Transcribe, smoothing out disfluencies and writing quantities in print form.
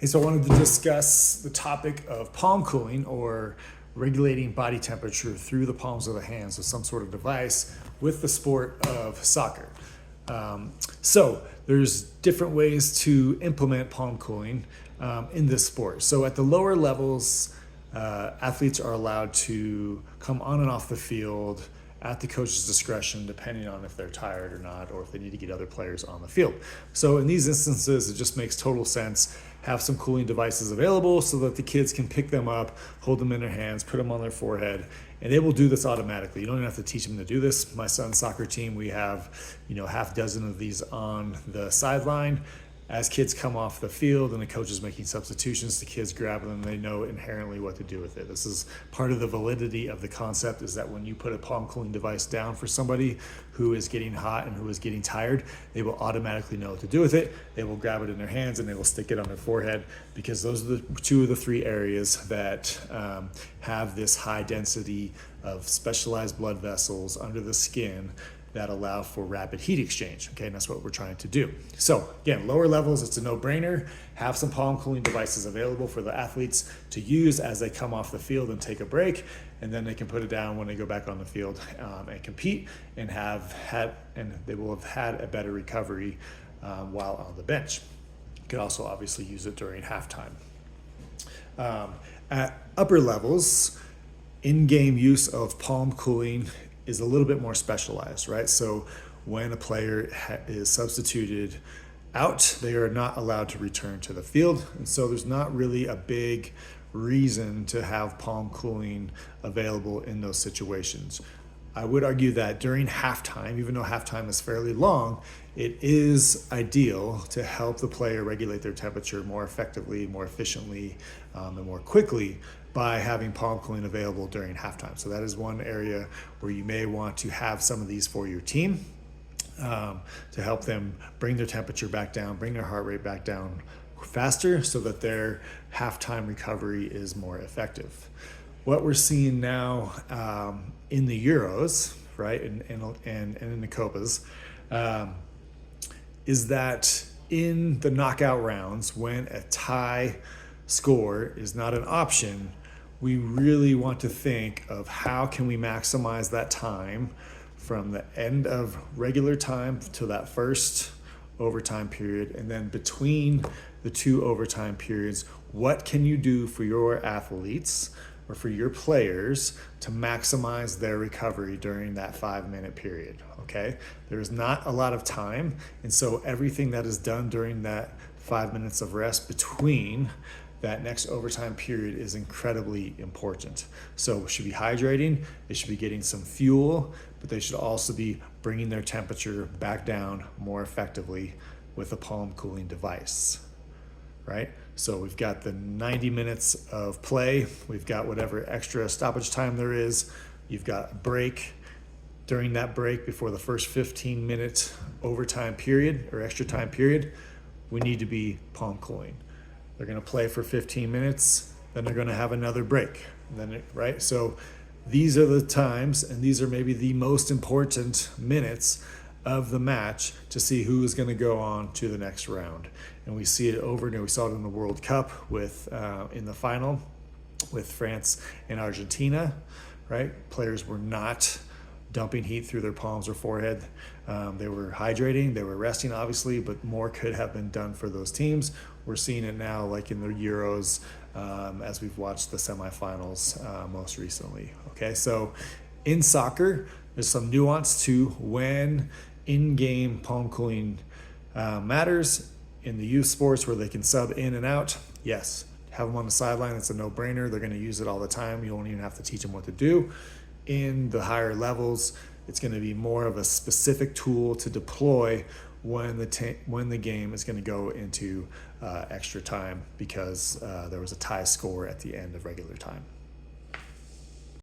Hey, so I wanted to discuss the topic of palm cooling or regulating body temperature through the palms of the hands with some sort of device with the sport of soccer. So there's different ways to implement palm cooling in this sport. So at the lower levels, athletes are allowed to come on and off the field at the coach's discretion, depending on if they're tired or not, or if they need to get other players on the field. So in these instances, it just makes total sense. Have some cooling devices available so that the kids can pick them up, hold them in their hands, put them on their forehead, and they will do this automatically. You don't even have to teach them to do this. My son's soccer team, we have, half dozen of these on the sideline. As kids come off the field and the coach is making substitutions, the kids grab them and they know inherently what to do with it. This is part of the validity of the concept, is that when you put a palm cooling device down for somebody who is getting hot and who is getting tired, they will automatically know what to do with it. They will grab it in their hands and they will stick it on their forehead, because those are the two of the three areas that have this high density of specialized blood vessels under the skin that allow for rapid heat exchange. Okay, and that's what we're trying to do. So again, lower levels, it's a no-brainer. Have some palm cooling devices available for the athletes to use as they come off the field and take a break, and then they can put it down when they go back on the field and compete, and they will have had a better recovery while on the bench. You could also obviously use it during halftime. At upper levels, in-game use of palm cooling is a little bit more specialized, right? So when a player is substituted out, they are not allowed to return to the field. And so there's not really a big reason to have palm cooling available in those situations. I would argue that during halftime, even though halftime is fairly long, it is ideal to help the player regulate their temperature more effectively, more efficiently, and more quickly by having palm cooling available during halftime. So that is one area where you may want to have some of these for your team to help them bring their temperature back down, bring their heart rate back down faster, so that their halftime recovery is more effective. What we're seeing now in the Euros, right, and in the Copas, is that in the knockout rounds, when a tie score is not an option, we really want to think of how can we maximize that time from the end of regular time to that first overtime period, and then between the two overtime periods, what can you do for your athletes or for your players to maximize their recovery during that 5-minute period, okay? There's not a lot of time, and so everything that is done during that 5 minutes of rest between that next overtime period is incredibly important. So we should be hydrating, they should be getting some fuel, but they should also be bringing their temperature back down more effectively with a palm cooling device, right? So we've got the 90 minutes of play, we've got whatever extra stoppage time there is, you've got a break. During that break, before the first 15-minute overtime period or extra time period, we need to be palm cooling. They're going to play for 15 minutes, then they're going to have another break. Right? So these are the times, and these are maybe the most important minutes of the match to see who is going to go on to the next round. And we see it over and we saw it in the World Cup with in the final with France and Argentina, right? Players were not dumping heat through their palms or forehead. They were hydrating, they were resting obviously, but more could have been done for those teams. We're seeing it now like in the Euros as we've watched the semifinals most recently. Okay, so in soccer, there's some nuance to when in-game palm cooling matters. In the youth sports where they can sub in and out, yes, have them on the sideline, it's a no-brainer. They're gonna use it all the time. You won't even have to teach them what to do. In the higher levels, it's going to be more of a specific tool to deploy when the game is going to go into extra time, because there was a tie score at the end of regular time.